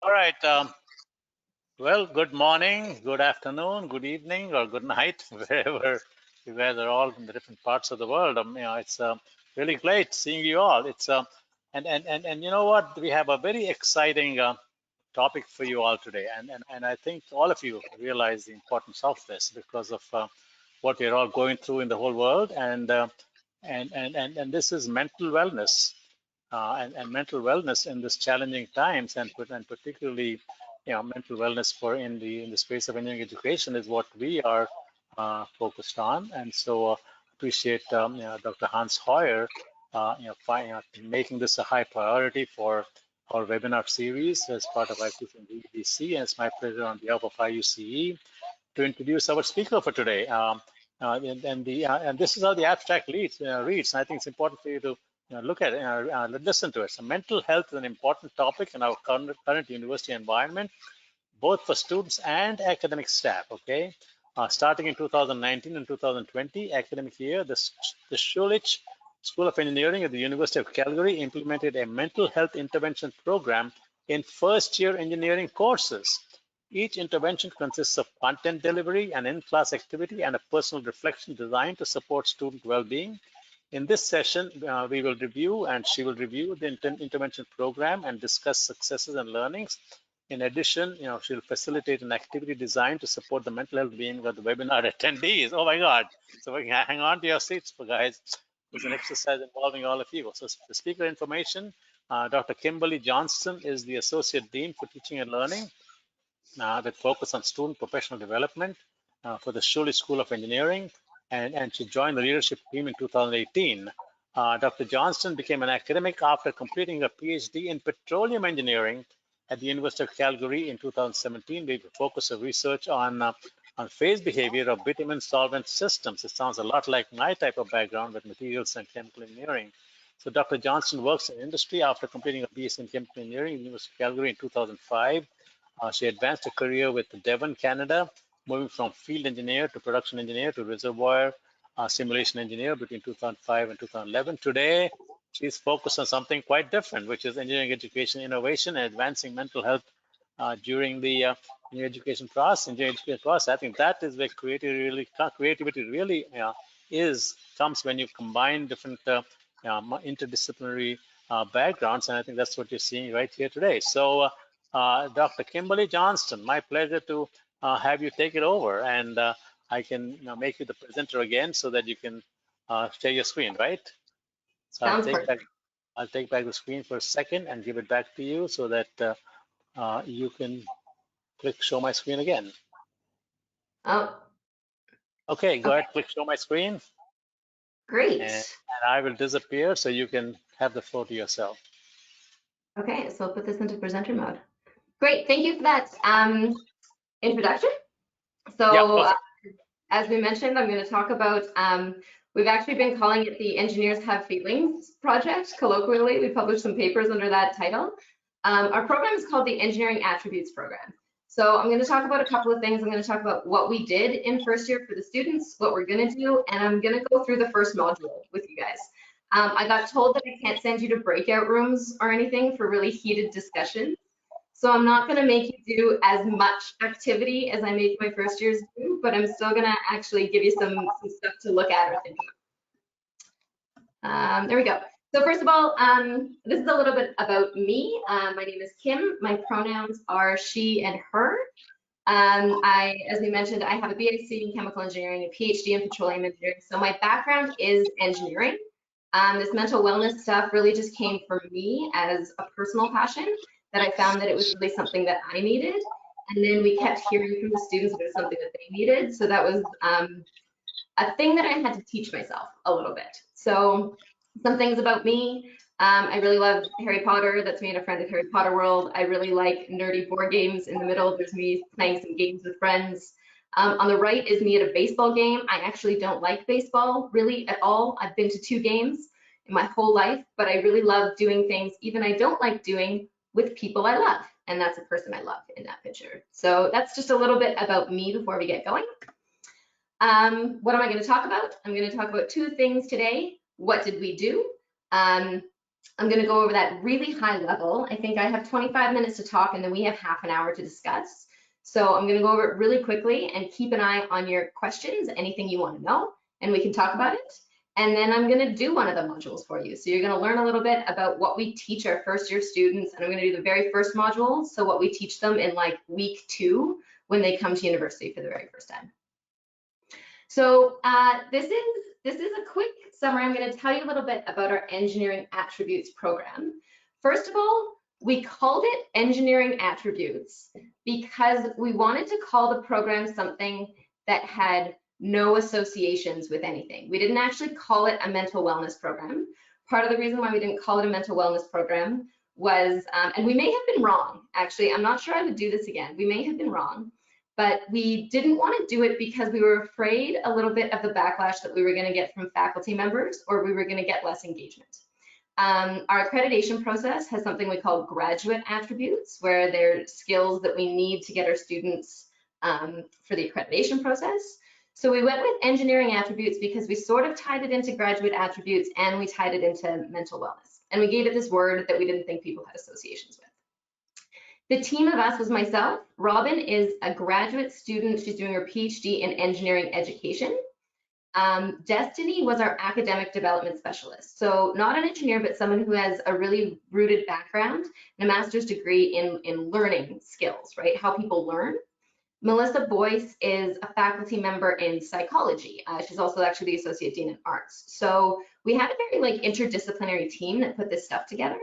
All right. Well, good morning, good afternoon, good evening, or good night, wherever you guys are all in the different parts of the world. It's really great seeing you all. It's and you know what? We have a very exciting topic for you all today, and I think all of you realize the importance of this because of what we're all going through in the whole world, and this is mental wellness. And mental wellness in this challenging times, and particularly, mental wellness for in the space of engineering education is what we are focused on. And so appreciate Dr. Hans Hoyer, making this a high priority for our webinar series as part of ICC and VEDC. And it's my pleasure on behalf of IUCE to introduce our speaker for today. And this is how the abstract reads. And I think it's important for you to look at it, listen to it. So mental health is an important topic in our current university environment, both for students and academic staff, okay? Starting in 2019 and 2020 academic year, the Schulich School of Engineering at the University of Calgary implemented a mental health intervention program in first-year engineering courses. Each intervention consists of content delivery, an in-class activity, and a personal reflection designed to support student well-being. In this session, we will review, and she will review the intervention program and discuss successes and learnings. In addition, she'll facilitate an activity designed to support the mental health being of the webinar attendees. Oh my God. So hang on to your seats, guys. It's an exercise involving all of you. So the speaker information, Dr. Kimberly Johnston is the Associate Dean for Teaching and Learning with focus on student professional development for the Schulich School of Engineering. And she joined the leadership team in 2018. Dr. Johnston became an academic after completing a PhD in Petroleum Engineering at the University of Calgary in 2017. We focus of research on phase behavior of bitumen solvent systems. It sounds a lot like my type of background with materials and chemical engineering. So Dr. Johnston works in industry after completing a BS in chemical engineering at the University of Calgary in 2005. She advanced her career with Devon Canada, moving from field engineer to production engineer to reservoir simulation engineer between 2005 and 2011. Today, she's focused on something quite different, which is engineering education innovation and advancing mental health during the engineering education process. I think that is where creativity really comes when you combine different interdisciplinary backgrounds, and I think that's what you're seeing right here today. So, Dr. Kimberly Johnston, my pleasure to have you take it over, and I can make you the presenter again so that you can share your screen, right? So I'll take back the screen for a second and give it back to you so that you can click show my screen again. Oh. Okay, go ahead, click show my screen. Great. And I will disappear so you can have the floor to yourself. Okay, so I'll put this into presenter mode. Great, thank you for that introduction. So as we mentioned, I'm going to talk about, we've actually been calling it the Engineers Have Feelings Project. Colloquially, we published some papers under that title. Our program is called the Engineering Attributes Program. So I'm going to talk about a couple of things. I'm going to talk about what we did in first year for the students, what we're going to do, and I'm going to go through the first module with you guys. I got told that I can't send you to breakout rooms or anything for really heated discussion. So I'm not going to make you do as much activity as I make my first years do, but I'm still going to actually give you some stuff to look at or think about. There we go. So first of all, this is a little bit about me. My name is Kim. My pronouns are she and her. As we mentioned, I have a BSc in chemical engineering, a PhD in petroleum engineering. So my background is engineering. This mental wellness stuff really just came from me as a personal passion, that I found that it was really something that I needed. And then we kept hearing from the students that it was something that they needed. So that was a thing that I had to teach myself a little bit. So some things about me, I really love Harry Potter. That's me and a friend of Harry Potter world. I really like nerdy board games. In the middle, there's me playing some games with friends. On the right is me at a baseball game. I actually don't like baseball really at all. I've been to 2 games in my whole life, but I really love doing things even I don't like doing with people I love, and that's a person I love in that picture. So that's just a little bit about me before we get going. What am I going to talk about? I'm going to talk about 2 things today. What did we do? I'm going to go over that really high level. I think I have 25 minutes to talk, and then we have half an hour to discuss. So I'm going to go over it really quickly, and keep an eye on your questions, anything you want to know, and we can talk about it. And then I'm going to do one of the modules for you. So you're going to learn a little bit about what we teach our first year students, and I'm going to do the very first module, so what we teach them in like week 2 when they come to university for the very first time. So this is a quick summary. I'm going to tell you a little bit about our engineering attributes program. First of all, we called it engineering attributes because we wanted to call the program something that had no associations with anything. We didn't actually call it a mental wellness program. Part of the reason why we didn't call it a mental wellness program was, and we may have been wrong, actually, I'm not sure I would do this again. We may have been wrong, but we didn't want to do it because we were afraid a little bit of the backlash that we were going to get from faculty members, or we were going to get less engagement. Our accreditation process has something we call graduate attributes, where they're skills that we need to get our students for the accreditation process. So we went with engineering attributes because we sort of tied it into graduate attributes, and we tied it into mental wellness. And we gave it this word that we didn't think people had associations with. The team of us was myself. Robin is a graduate student. She's doing her PhD in engineering education. Destiny was our academic development specialist. So not an engineer, but someone who has a really rooted background and a master's degree in learning skills, right? How people learn. Melissa Boyce is a faculty member in psychology. She's also actually the Associate Dean in Arts. So we had a very interdisciplinary team that put this stuff together.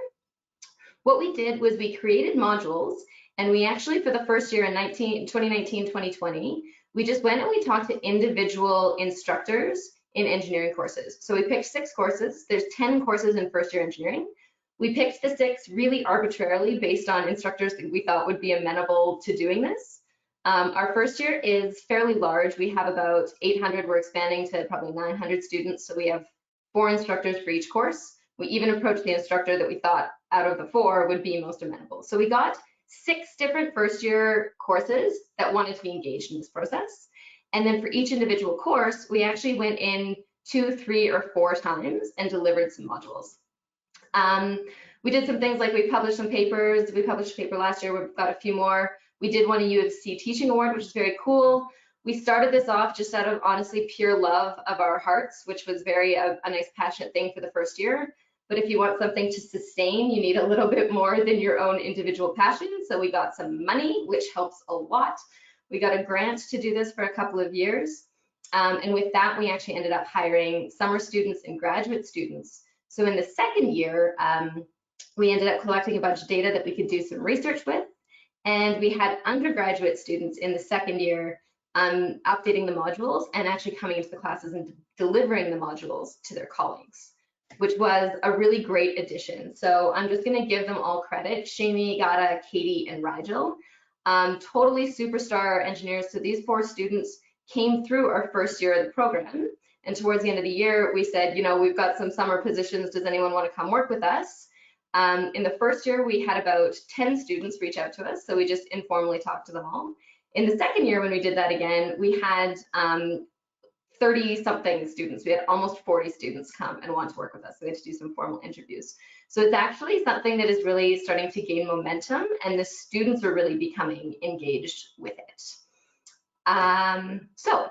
What we did was we created modules, and we actually, for the first year in 2019, 2020, we just went and we talked to individual instructors in engineering courses. So we picked 6 courses. There's 10 courses in first year engineering. We picked the 6 really arbitrarily based on instructors that we thought would be amenable to doing this. Our first year is fairly large. We have about 800. We're expanding to probably 900 students. So we have 4 instructors for each course. We even approached the instructor that we thought out of the 4 would be most amenable. So we got 6 different first year courses that wanted to be engaged in this process. And then for each individual course, we actually went in 2, 3, or 4 times and delivered some modules. We did some things like we published some papers. We published a paper last year. We've got a few more. We did win a UFC teaching award, which is very cool. We started this off just out of honestly pure love of our hearts, which was very a nice passionate thing for the first year. But if you want something to sustain, you need a little bit more than your own individual passion. So we got some money, which helps a lot. We got a grant to do this for a couple of years. And with that, we actually ended up hiring summer students and graduate students. So in the second year, we ended up collecting a bunch of data that we could do some research with. And we had undergraduate students in the second year updating the modules and actually coming into the classes and delivering the modules to their colleagues, which was a really great addition. So I'm just going to give them all credit. Shami, Gata, Katie, and Rigel, totally superstar engineers. So these 4 students came through our first year of the program. And towards the end of the year, we said, you know, we've got some summer positions. Does anyone want to come work with us? In the first year, we had about 10 students reach out to us. So we just informally talked to them all. In the second year, when we did that again, we had 30-something students. We had almost 40 students come and want to work with us. So we had to do some formal interviews. So it's actually something that is really starting to gain momentum, and the students are really becoming engaged with it. So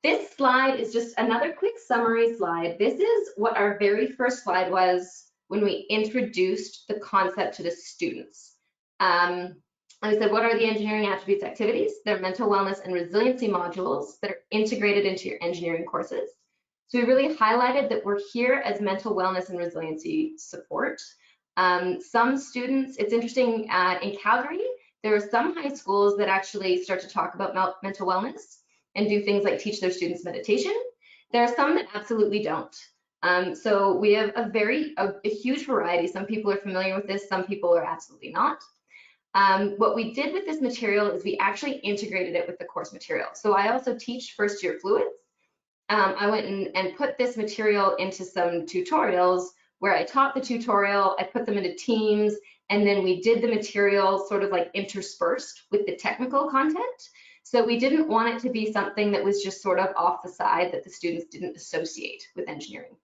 this slide is just another quick summary slide. This is what our very first slide was when we introduced the concept to the students. I said, what are the engineering attributes activities? They're mental wellness and resiliency modules that are integrated into your engineering courses. So we really highlighted that we're here as mental wellness and resiliency support. Some students, it's interesting, in Calgary, there are some high schools that actually start to talk about mental wellness and do things like teach their students meditation. There are some that absolutely don't. So we have a huge variety. Some people are familiar with this, some people are absolutely not. What we did with this material is we actually integrated it with the course material. So I also teach first year fluids. I went and put this material into some tutorials where I taught the tutorial, I put them into teams, and then we did the material sort of like interspersed with the technical content. So we didn't want it to be something that was just sort of off the side that the students didn't associate with engineering.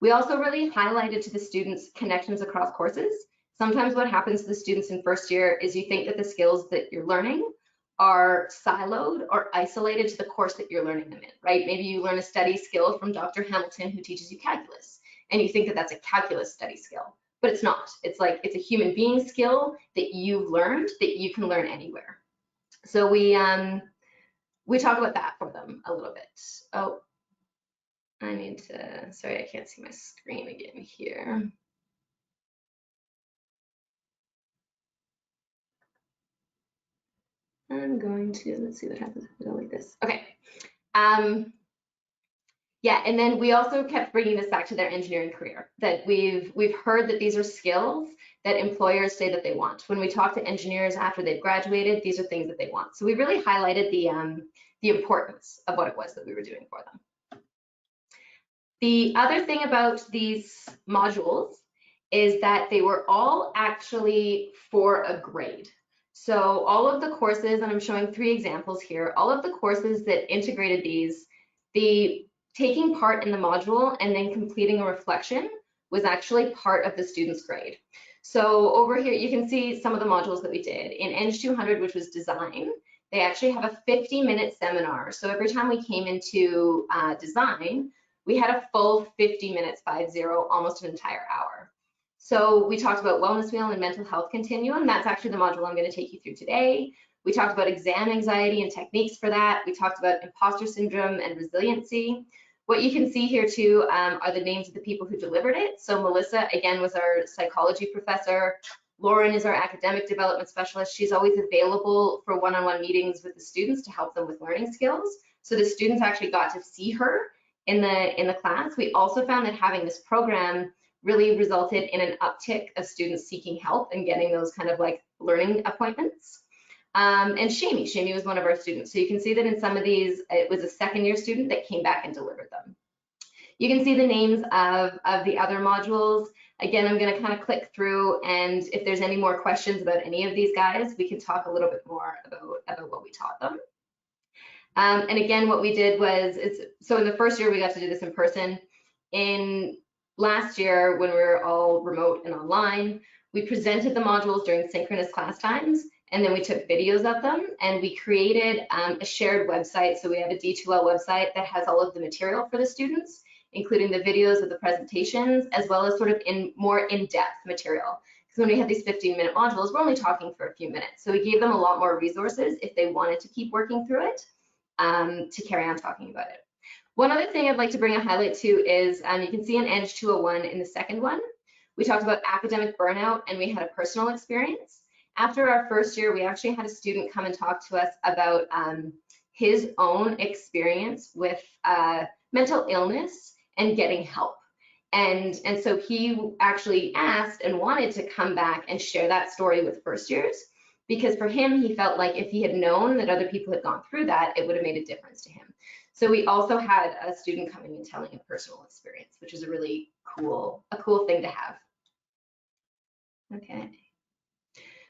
We also really highlighted to the students connections across courses. Sometimes what happens to the students in first year is you think that the skills that you're learning are siloed or isolated to the course that you're learning them in, right? Maybe you learn a study skill from Dr. Hamilton who teaches you calculus, and you think that that's a calculus study skill, but it's not. It's like, it's a human being skill that you've learned that you can learn anywhere. So we talk about that for them a little bit. Oh, I need to, sorry, I can't see my screen again here. I'm going to, let's see what happens if I go like this. Okay. Yeah, and then we also kept bringing this back to their engineering career, that we've heard that these are skills that employers say that they want. When we talk to engineers after they've graduated, these are things that they want. So we really highlighted the importance of what it was that we were doing for them. The other thing about these modules is that they were all actually for a grade. So all of the courses, and I'm showing 3 examples here, all of the courses that integrated these, the taking part in the module and then completing a reflection was actually part of the student's grade. So over here, you can see some of the modules that we did. In Eng 200, which was design, they actually have a 50-minute seminar. So every time we came into design, we had a full 50 minutes, 50, almost an entire hour. So we talked about wellness wheel and mental health continuum. That's actually the module I'm going to take you through today. We talked about exam anxiety and techniques for that. We talked about imposter syndrome and resiliency. What you can see here too are the names of the people who delivered it. So Melissa, again, was our psychology professor. Lauren is our academic development specialist. She's always available for one-on-one meetings with the students to help them with learning skills. So the students actually got to see her in the class. We also found that having this program really resulted in an uptick of students seeking help and getting those kind of like learning appointments. And Shami was one of our students. So you can see that in some of these, it was a second-year student that came back and delivered them. You can see the names of the other modules. Again, I'm going to kind of click through, and if there's any more questions about any of these guys, we can talk a little bit more about what we taught them. And again, what we did was, so in the first year, we got to do this in person. In last year, when we were all remote and online, we presented the modules during synchronous class times, and then we took videos of them, and we created a shared website. So we have a D2L website that has all of the material for the students, including the videos of the presentations, as well as sort of more in-depth material. Because when we have these 15-minute modules, we're only talking for a few minutes. So we gave them a lot more resources if they wanted to keep working through it, to carry on talking about it. One other thing I'd like to bring a highlight to is, you can see in Eng 201 in the second one, we talked about academic burnout, and we had a personal experience. After our first year, we actually had a student come and talk to us about his own experience with mental illness and getting help. And so he actually asked and wanted to come back and share that story with first years, because for him, he felt like if he had known that other people had gone through that, it would have made a difference to him. So we also had a student coming and telling a personal experience, which is a really cool thing to have. Okay.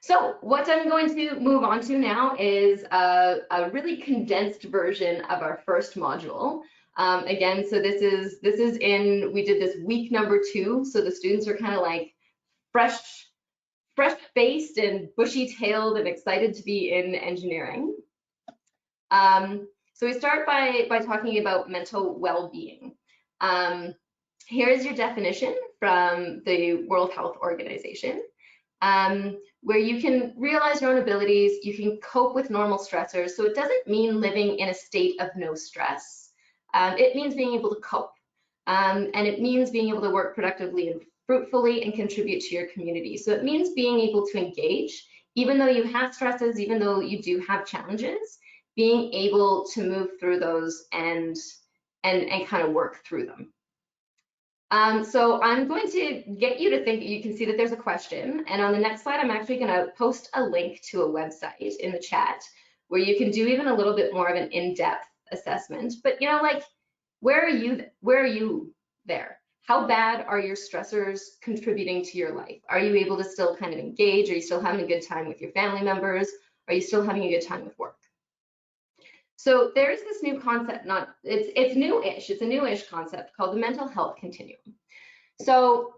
So what I'm going to move on to now is a really condensed version of our first module. Again, so this is we did this week number 2. So the students are kind of like fresh-faced and bushy-tailed and excited to be in engineering. So we start by talking about mental well-being. Here is your definition from the World Health Organization, where you can realize your own abilities, you can cope with normal stressors. So it doesn't mean living in a state of no stress. It means being able to cope, and it means being able to work productively and fruitfully and contribute to your community. So it means being able to engage, even though you have stresses, even though you do have challenges, being able to move through those and kind of work through them. So I'm going to get you to think, you can see that there's a question, and on the next slide, I'm actually going to post a link to a website in the chat where you can do even a little bit more of an in-depth assessment. But you know, like, where are you there? How bad are your stressors contributing to your life? Are you able to still kind of engage? Are you still having a good time with your family members? Are you still having a good time with work? So there's this new concept, it's new-ish, it's a new-ish concept called the mental health continuum. So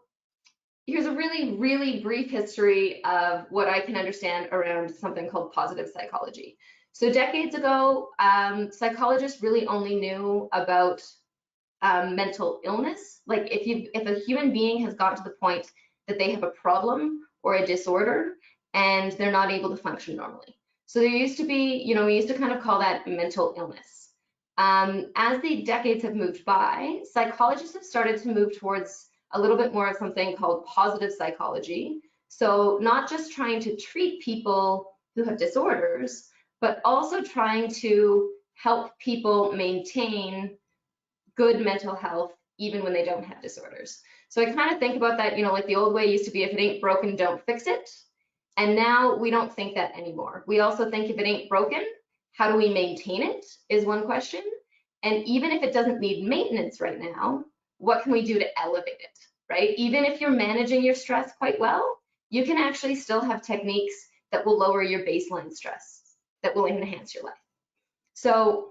here's a really, really brief history of what I can understand around something called positive psychology. So decades ago, psychologists really only knew about mental illness. Like if a human being has got to the point that they have a problem or a disorder and they're not able to function normally. So there used to be, we used to kind of call that mental illness. As the decades have moved by, psychologists have started to move towards a little bit more of something called positive psychology. So not just trying to treat people who have disorders, but also trying to help people maintain good mental health even when they don't have disorders. So I kind of think about that, like the old way used to be, if it ain't broken, don't fix it. And now we don't think that anymore. We also think if it ain't broken, how do we maintain it is one question. And even if it doesn't need maintenance right now, what can we do to elevate it, right? Even if you're managing your stress quite well, you can actually still have techniques that will lower your baseline stress, that will enhance your life. So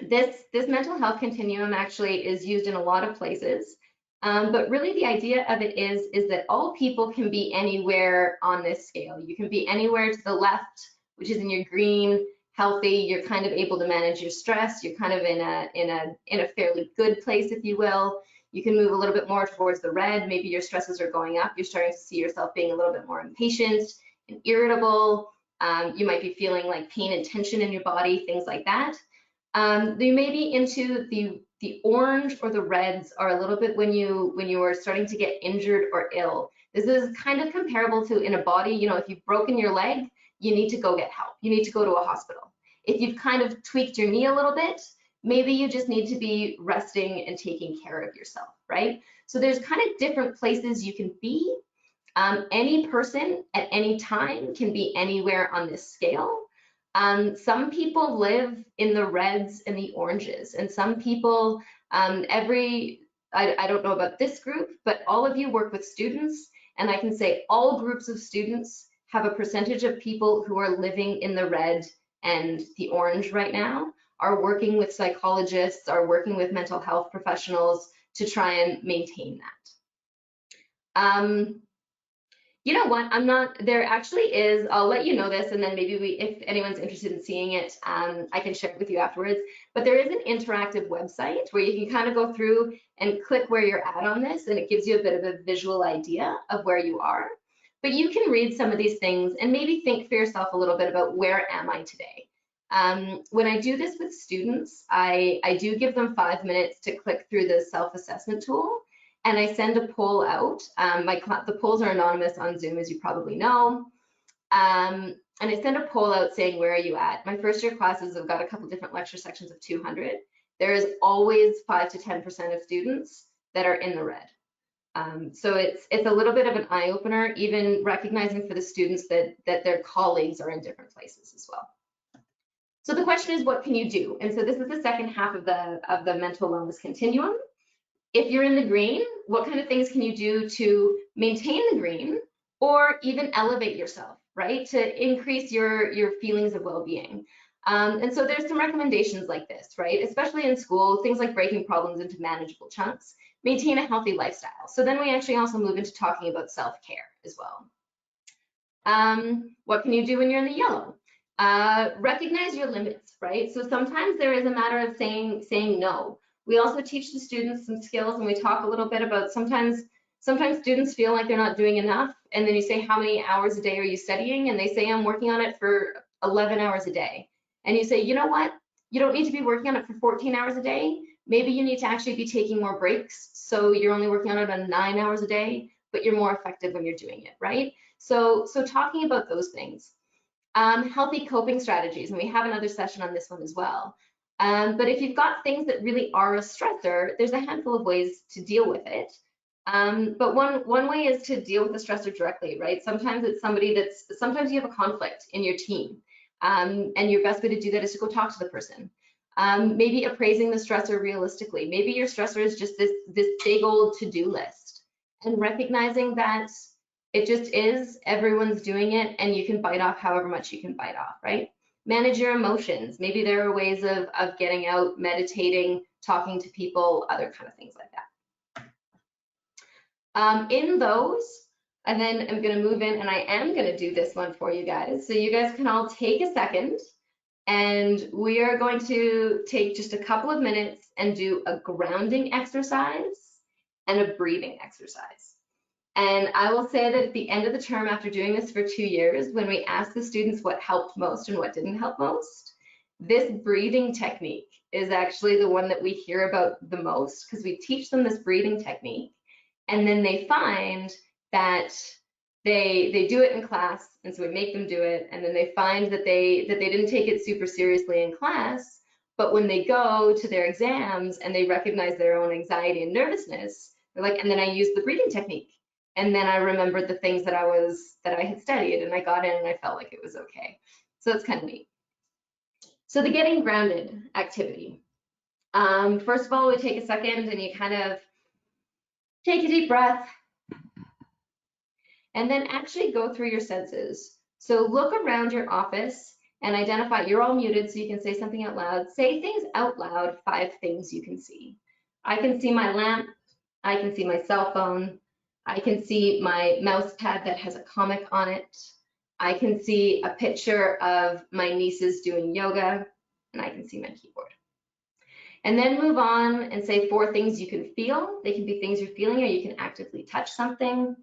this mental health continuum actually is used in a lot of places, but really the idea of it is that all people can be anywhere on this scale. You can be anywhere to the left, which is in your green, healthy. You're kind of able to manage your stress. You're kind of in a fairly good place, if you will. You can move a little bit more towards the red. Maybe your stresses are going up. You're starting to see yourself being a little bit more impatient and irritable. You might be feeling like pain and tension in your body, things like that. They may be into the orange or the reds are a little bit when you are starting to get injured or ill. This is kind of comparable to in a body, if you've broken your leg, you need to go get help. You need to go to a hospital. If you've kind of tweaked your knee a little bit, maybe you just need to be resting and taking care of yourself, right? So there's kind of different places you can be. Any person at any time can be anywhere on this scale. Some people live in the reds and the oranges, and some people, I don't know about this group, but all of you work with students, and I can say all groups of students have a percentage of people who are living in the red and the orange right now, are working with psychologists, are working with mental health professionals to try and maintain that. You know what, there actually is, I'll let you know this, and then maybe if anyone's interested in seeing it, I can share it with you afterwards, but there is an interactive website where you can kind of go through and click where you're at on this, and it gives you a bit of a visual idea of where you are. But you can read some of these things and maybe think for yourself a little bit about where am I today? When I do this with students, I do give them 5 minutes to click through the self-assessment tool, and I send a poll out. The polls are anonymous on Zoom, as you probably know. And I send a poll out saying, where are you at? My first year classes have got a couple different lecture sections of 200. There is always 5 to 10% of students that are in the red. So it's a little bit of an eye opener, even recognizing for the students that their colleagues are in different places as well. So the question is, what can you do? And so this is the second half of the mental wellness continuum. If you're in the green, what kind of things can you do to maintain the green or even elevate yourself, right? To increase your feelings of well-being. And so there's some recommendations like this, right? Especially in school, things like breaking problems into manageable chunks, maintain a healthy lifestyle. So then we actually also move into talking about self-care as well. What can you do when you're in the yellow? Recognize your limits, right? So sometimes there is a matter of saying no. We also teach the students some skills, and we talk a little bit about sometimes students feel like they're not doing enough, and then you say, how many hours a day are you studying? And they say, I'm working on it for 11 hours a day. And you say, you know what? You don't need to be working on it for 14 hours a day. Maybe you need to actually be taking more breaks, so you're only working on it about 9 hours a day, but you're more effective when you're doing it, right? So talking about those things. Healthy coping strategies, and we have another session on this one as well. But if you've got things that really are a stressor, there's a handful of ways to deal with it. But one way is to deal with the stressor directly, right? Sometimes it's sometimes you have a conflict in your team, and your best way to do that is to go talk to the person. Maybe appraising the stressor realistically. Maybe your stressor is just this big old to-do list, and recognizing that it just is, everyone's doing it, and you can bite off however much you can bite off, right? Manage your emotions. Maybe there are ways of getting out, meditating, talking to people, other kind of things like that. In those, and then I'm going to move in and I am going to do this one for you guys. So you guys can all take a second and we are going to take just a couple of minutes and do a grounding exercise and a breathing exercise. And I will say that at the end of the term, after doing this for 2 years, when we ask the students what helped most and what didn't help most, this breathing technique is actually the one that we hear about the most, because we teach them this breathing technique and then they find that they do it in class, and so we make them do it, and then they find that they didn't take it super seriously in class, but when they go to their exams and they recognize their own anxiety and nervousness, they're like, and then I used the breathing technique, and then I remembered the things that I had studied, and I got in and I felt like it was okay. So it's kind of neat. So the getting grounded activity. First of all, we take a second and you kind of take a deep breath and then actually go through your senses. So look around your office and identify, you're all muted so you can say something out loud. Say things out loud, 5 things you can see. I can see my lamp, I can see my cell phone, I can see my mouse pad that has a comic on it, I can see a picture of my nieces doing yoga, and I can see my keyboard. And then move on and say 4 things you can feel. They can be things you're feeling or you can actively touch something.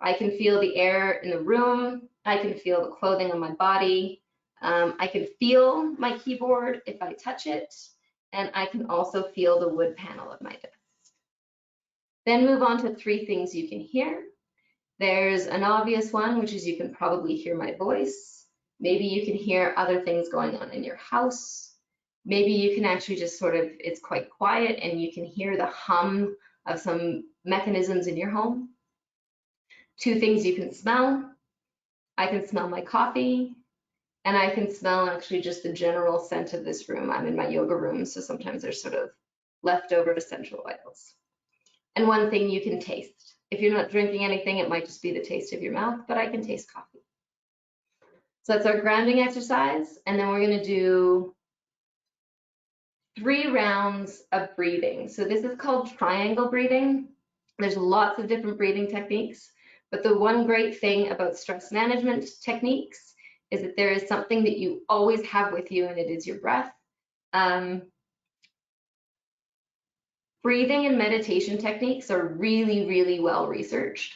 I can feel the air in the room. I can feel the clothing on my body. I can feel my keyboard if I touch it. And I can also feel the wood panel of my desk. Then move on to 3 things you can hear. There's an obvious one, which is you can probably hear my voice. Maybe you can hear other things going on in your house. Maybe you can actually just sort of, it's quite quiet and you can hear the hum of some mechanisms in your home. 2 things you can smell. I can smell my coffee, and I can smell actually just the general scent of this room. I'm in my yoga room, so sometimes there's sort of leftover essential oils. And 1 thing you can taste. If you're not drinking anything, it might just be the taste of your mouth, but I can taste coffee. So that's our grounding exercise, and then we're going to do 3 rounds of breathing. So this is called triangle breathing. There's lots of different breathing techniques. But the one great thing about stress management techniques is that there is something that you always have with you, and it is your breath. Breathing and meditation techniques are really, really well researched.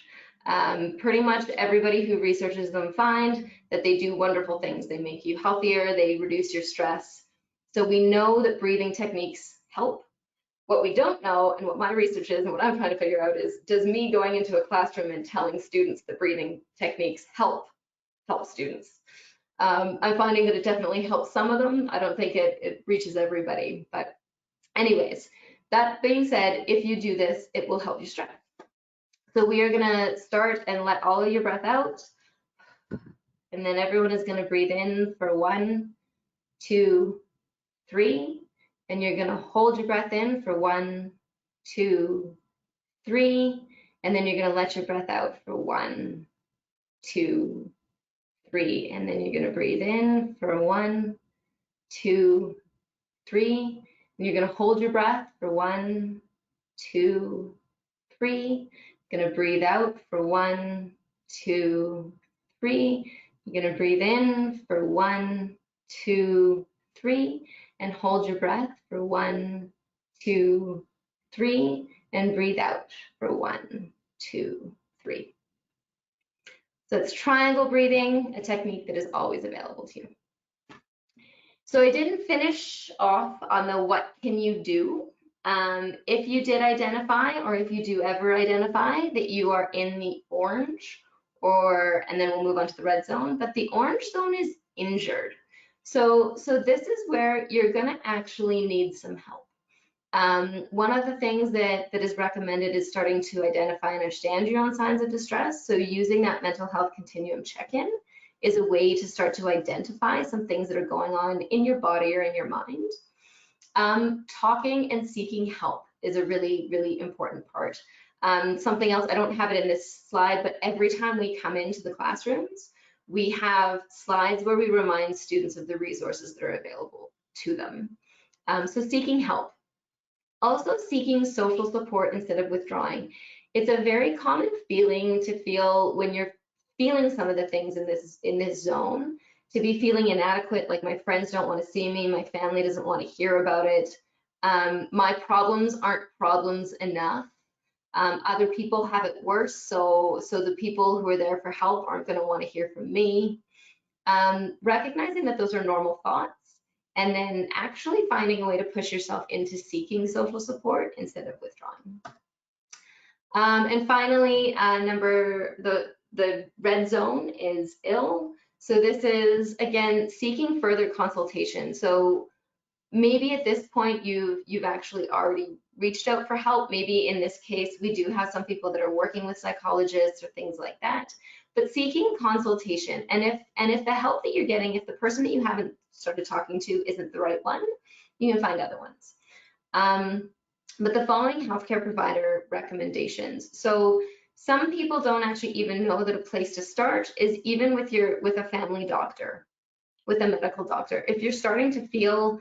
Pretty much everybody who researches them find that they do wonderful things. They make you healthier, they reduce your stress. So we know that breathing techniques help. What we don't know, and what my research is, and what I'm trying to figure out is, does me going into a classroom and telling students that breathing techniques help students? I'm finding that it definitely helps some of them. I don't think it reaches everybody, but anyways, that being said, if you do this, it will help you stress. So we are gonna start and let all of your breath out, and then everyone is gonna breathe in for 1, 2, 3. And you're gonna hold your breath in for 1, 2, 3, and then you're gonna let your breath out for 1, 2, 3, and then you're gonna breathe in for 1, 2, 3, and you're gonna hold your breath for 1, 2, 3. You're gonna breathe out for 1, 2, 3. You're gonna breathe in for 1, 2, 3. And hold your breath for 1, 2, 3, and breathe out for 1, 2, 3. So it's triangle breathing, a technique that is always available to you. So I didn't finish off on the what can you do. If you did identify, or if you do ever identify that you are in the orange, and then we'll move on to the red zone, but the orange zone is injured. So this is where you're gonna actually need some help. One of the things that is recommended is starting to identify and understand your own signs of distress. So using that mental health continuum check-in is a way to start to identify some things that are going on in your body or in your mind. Talking and seeking help is a really, really important part. Something else, I don't have it in this slide, but every time we come into the classrooms, we have slides where we remind students of the resources that are available to them. So seeking help. Also seeking social support instead of withdrawing. It's a very common feeling to feel when you're feeling some of the things in this zone, to be feeling inadequate, like my friends don't want to see me, my family doesn't want to hear about it, my problems aren't problems enough. Other people have it worse, so the people who are there for help aren't going to want to hear from me. Recognizing that those are normal thoughts, and then actually finding a way to push yourself into seeking social support instead of withdrawing. And finally, the red zone is ill. So this is, again, seeking further consultation. So maybe at this point you've actually already reached out for help. Maybe in this case, we do have some people that are working with psychologists or things like that. But seeking consultation, and if the help that you're getting, if the person that you haven't started talking to isn't the right one, you can find other ones. But the following healthcare provider recommendations. So some people don't actually even know that a place to start is even with a family doctor, with a medical doctor. If you're starting to feel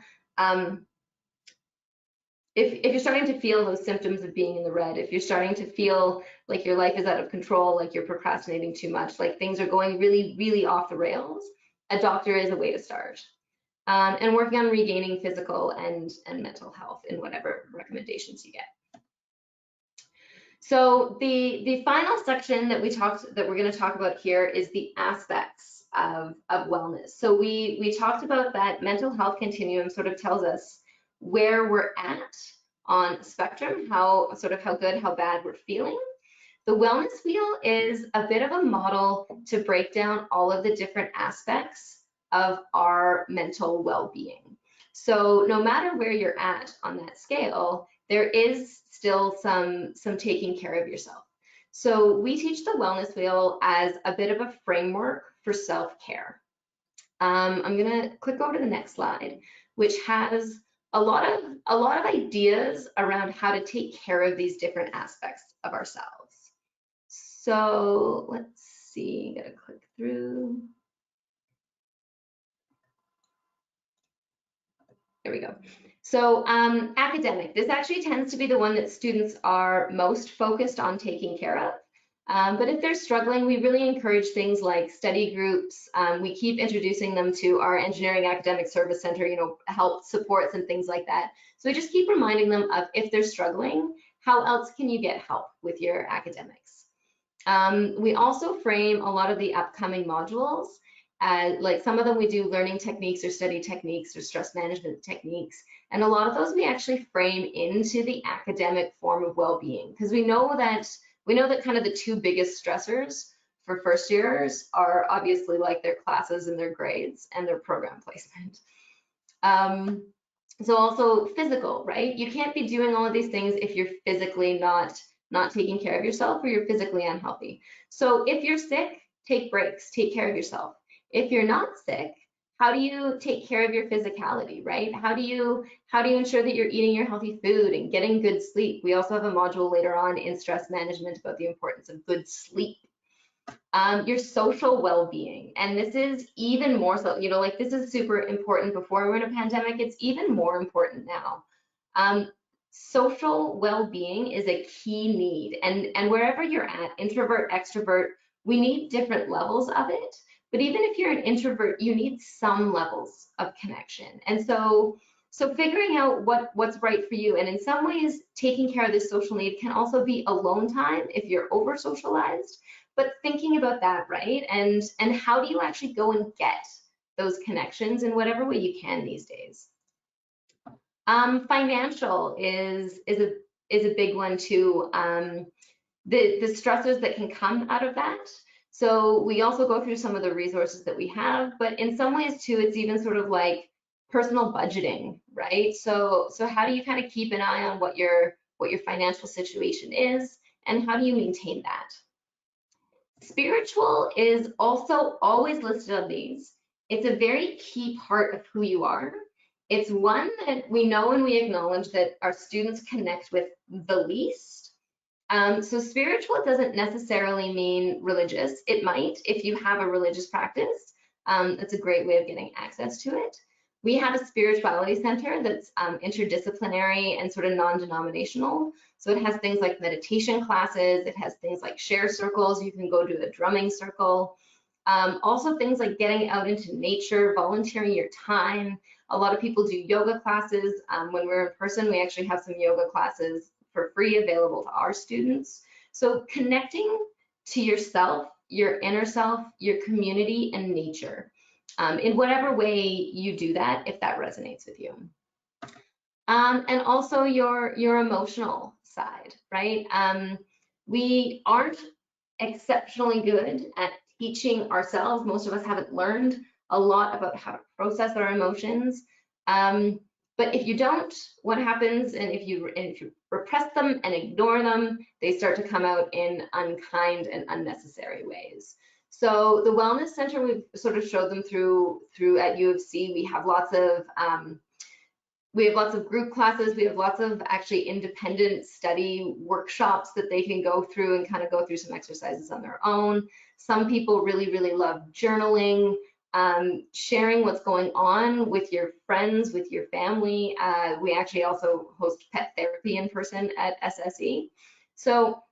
if you're starting to feel those symptoms of being in the red, if you're starting to feel like your life is out of control, like you're procrastinating too much, like things are going really, really off the rails, a doctor is a way to start. And working on regaining physical and mental health in whatever recommendations you get. So the final section that we're going to talk about here is the aspects of wellness. So we talked about that mental health continuum sort of tells us where we're at on a spectrum, how good, how bad we're feeling. The wellness wheel is a bit of a model to break down all of the different aspects of our mental well-being. So no matter where you're at on that scale, there is still some taking care of yourself. So we teach the wellness wheel as a bit of a framework for self-care. I'm gonna click over to the next slide, which has a lot of ideas around how to take care of these different aspects of ourselves. So let's see, gotta click through. There we go. So academic, this actually tends to be the one that students are most focused on taking care of. But if they're struggling, we really encourage things like study groups. We keep introducing them to our Engineering Academic Service Center, help supports and things like that. So we just keep reminding them of, if they're struggling, how else can you get help with your academics? We also frame a lot of the upcoming modules. Like some of them we do learning techniques or study techniques or stress management techniques. And a lot of those we actually frame into the academic form of well-being, because we know that kind of the two biggest stressors for first years are obviously like their classes and their grades and their program placement. So also physical, right? You can't be doing all of these things if you're physically not taking care of yourself, or you're physically unhealthy. So if you're sick, take breaks, take care of yourself. If you're not sick, how do you take care of your physicality, right? How do you ensure that you're eating your healthy food and getting good sleep? We also have a module later on in stress management about the importance of good sleep. Your social well-being, and this is even more so, like this is super important before we're in a pandemic, it's even more important now. Social well-being is a key need, and wherever you're at, introvert, extrovert, we need different levels of it. But even if you're an introvert, you need some levels of connection. And so figuring out what's right for you, and in some ways, taking care of this social need can also be alone time if you're over socialized. But thinking about that, right? And how do you actually go and get those connections in whatever way you can these days? Financial is a big one too. The stressors that can come out of that. So we also go through some of the resources that we have, but in some ways too, it's even sort of like personal budgeting, right? So how do you kind of keep an eye on what your financial situation is, and how do you maintain that? Spiritual is also always listed on these. It's a very key part of who you are. It's one that we know and we acknowledge that our students connect with the least. So spiritual doesn't necessarily mean religious. It might if you have a religious practice. It's a great way of getting access to it. We have a spirituality center that's interdisciplinary and sort of non-denominational. So it has things like meditation classes, it has things like share circles, you can go to a drumming circle. Also things like getting out into nature, volunteering your time. A lot of people do yoga classes. When we're in person, we actually have some yoga classes for free available to our students. So connecting to yourself, your inner self, your community, and nature, in whatever way you do that, if that resonates with you. And also your emotional side, right? We aren't exceptionally good at teaching ourselves. Most of us haven't learned a lot about how to process our emotions. But if you don't, what happens, and if you repress them and ignore them, they start to come out in unkind and unnecessary ways. So the Wellness Center, we've sort of showed them through at U of C. We have lots of group classes. We have lots of actually independent study workshops that they can go through and kind of go through some exercises on their own. Some people really, really love journaling, sharing what's going on with your friends, with your family. We actually also host pet therapy in person at SSE. So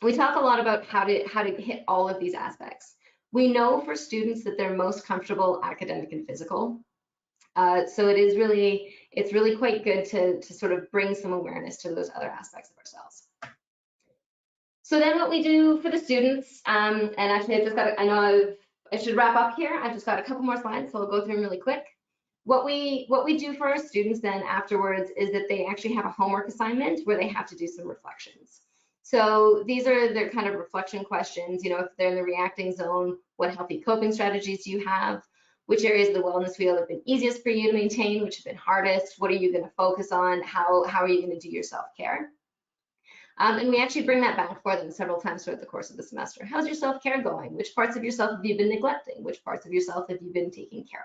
we talk a lot about how to hit all of these aspects. We know for students that they're most comfortable academic and physical. So it's really quite good to sort of bring some awareness to those other aspects of ourselves. So then what we do for the students, and actually I should wrap up here. I've just got a couple more slides, so I'll go through them really quick. What we do for our students then afterwards is that they actually have a homework assignment where they have to do some reflections. So these are their kind of reflection questions. You know, if they're in the reacting zone, what healthy coping strategies do you have? Which areas of the wellness wheel have been easiest for you to maintain? Which have been hardest? What are you going to focus on? How are you going to do your self-care? And we actually bring that back for them several times throughout the course of the semester. How's your self-care going? Which parts of yourself have you been neglecting? Which parts of yourself have you been taking care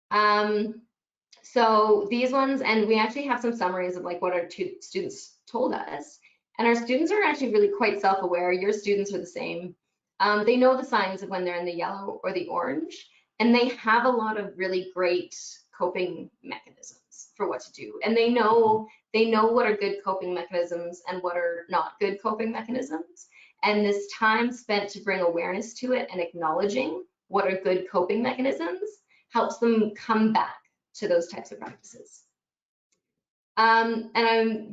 of? So these ones, and we actually have some summaries of like what our students told us. And our students are actually really quite self-aware. Your students are the same. They know the signs of when they're in the yellow or the orange, and they have a lot of really great coping mechanisms for what to do. And they know what are good coping mechanisms and what are not good coping mechanisms. And this time spent to bring awareness to it and acknowledging what are good coping mechanisms helps them come back to those types of practices.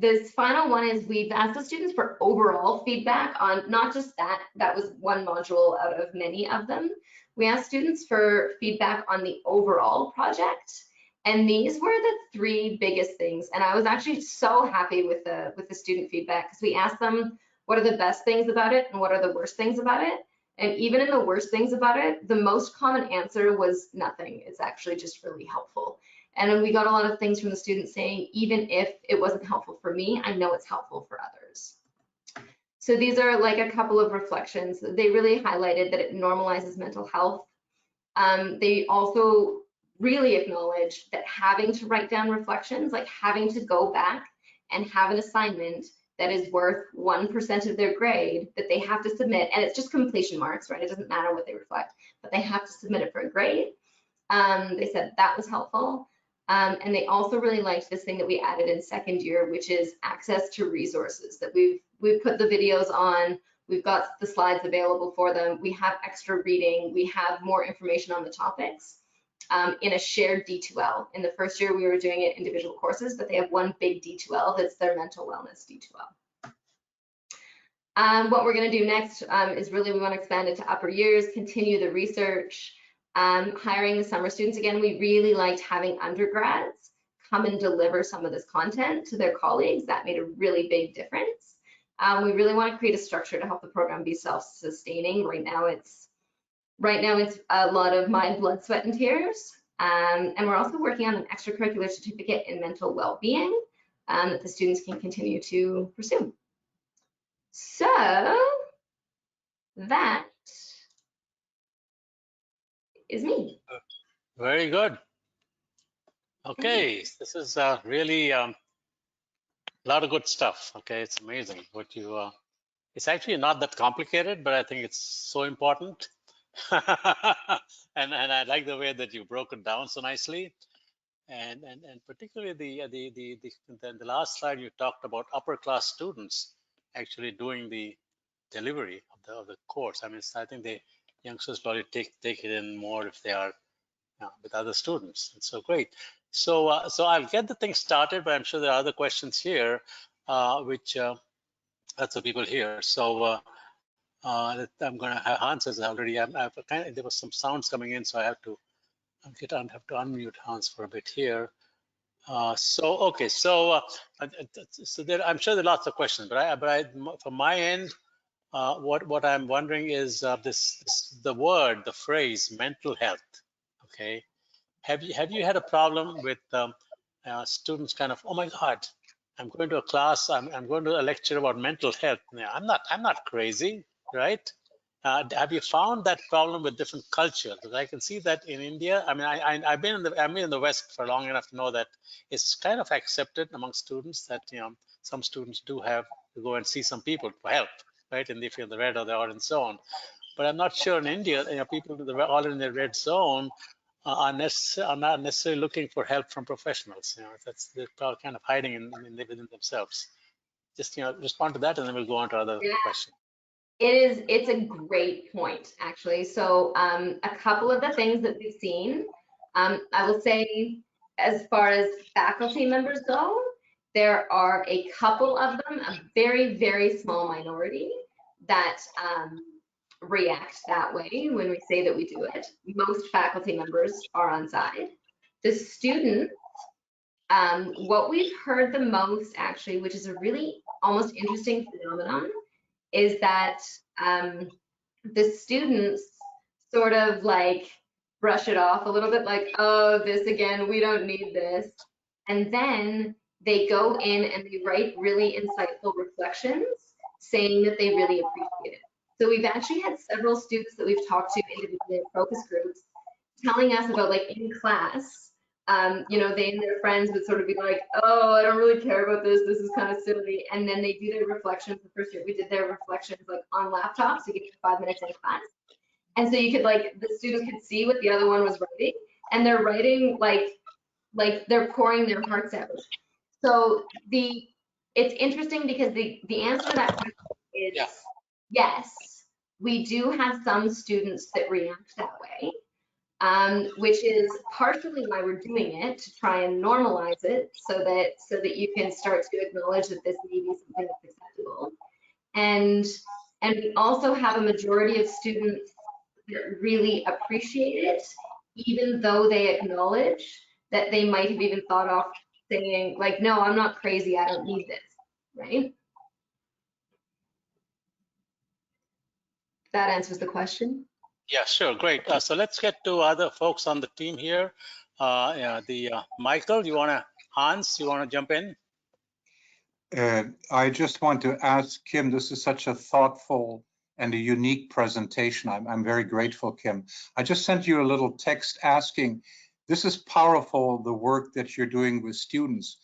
This final one is we've asked the students for overall feedback on not just that was one module out of many of them. We asked students for feedback on the overall project, and these were the three biggest things. And I was actually so happy with the student feedback because we asked them what are the best things about it and what are the worst things about it. And even in the worst things about it, the most common answer was nothing. It's actually just really helpful. And we got a lot of things from the students saying, even if it wasn't helpful for me, I know it's helpful for others. So these are like a couple of reflections. They really highlighted that it normalizes mental health. They also really acknowledged that having to write down reflections, like having to go back and have an assignment that is worth 1% of their grade that they have to submit, and it's just completion marks, right? It doesn't matter what they reflect, but they have to submit it for a grade. They said that was helpful. And they also really liked this thing that we added in second year, which is access to resources that we've put the videos on. We've got the slides available for them. We have extra reading. We have more information on the topics in a shared D2L. In the first year, we were doing it individual courses, but they have one big D2L that's their mental wellness D2L. What we're going to do next is really we want to expand it to upper years, continue the research. Hiring the summer students, again, we really liked having undergrads come and deliver some of this content to their colleagues. That made a really big difference. We really want to create a structure to help the program be self-sustaining. Right now it's a lot of my blood, sweat, and tears. And we're also working on an extracurricular certificate in mental well-being that the students can continue to pursue. So that is me. Very good. Okay, this is really a lot of good stuff. Okay, it's amazing what you. It's actually not that complicated, but I think it's so important. And I like the way that you broke it down so nicely. And particularly the last slide you talked about upper class students actually doing the delivery of the course. I mean, I think the youngsters probably take it in more if they are with other students. It's so great. So I'll get the thing started, but I'm sure there are other questions here, which lots of people here. I'm going to have answers already. There was some sounds coming in, so I have to unmute Hans for a bit here. Okay, so there, I'm sure there are lots of questions, but from my end, what I'm wondering is the word, the phrase, mental health. Okay, have you had a problem with students kind of, oh my God, I'm going to a class, I'm going to a lecture about mental health. Yeah, I'm not crazy, right? Have you found that problem with different cultures? Because I can see that in India. I mean, I've been in the West for long enough to know that it's kind of accepted among students that some students do have to go and see some people for help, right? And if you're in the red or the orange zone. But I'm not sure in India, people all in the red zone are not necessarily looking for help from professionals. They're probably kind of hiding within themselves. Just respond to that, and then we'll go on to other Yeah, questions. it's a great point, actually. So a couple of the things that we've seen, I will say, as far as faculty members go, there are a couple of them, a very, very small minority that react that way when we say that we do it. Most faculty members are on side. The students, what we've heard the most actually, which is a really almost interesting phenomenon, is that the students sort of like brush it off a little bit like, oh, this again, we don't need this. And then they go in and they write really insightful reflections saying that they really appreciate it. So we've actually had several students that we've talked to individually in focus groups telling us about, like, in class, they and their friends would sort of be like, oh, I don't really care about this. This is kind of silly. And then they do their reflections. The first year we did their reflections like on laptops. You get 5 minutes in class. And so you could, like, the students could see what the other one was writing. And they're writing like they're pouring their hearts out. So it's interesting because the answer to that question is Yeah. yes, we do have some students that react that way. Which is partially why we're doing it, to try and normalize it so that you can start to acknowledge that this may be something that's acceptable. And we also have a majority of students that really appreciate it, even though they acknowledge that they might have even thought of saying, like, no, I'm not crazy, I don't need this, right? That answers the question. Yeah, sure, great. So let's get to other folks on the team here. Michael, Hans, you wanna jump in? I just want to ask Kim, this is such a thoughtful and a unique presentation. I'm very grateful, Kim. I just sent you a little text asking, this is powerful, the work that you're doing with students.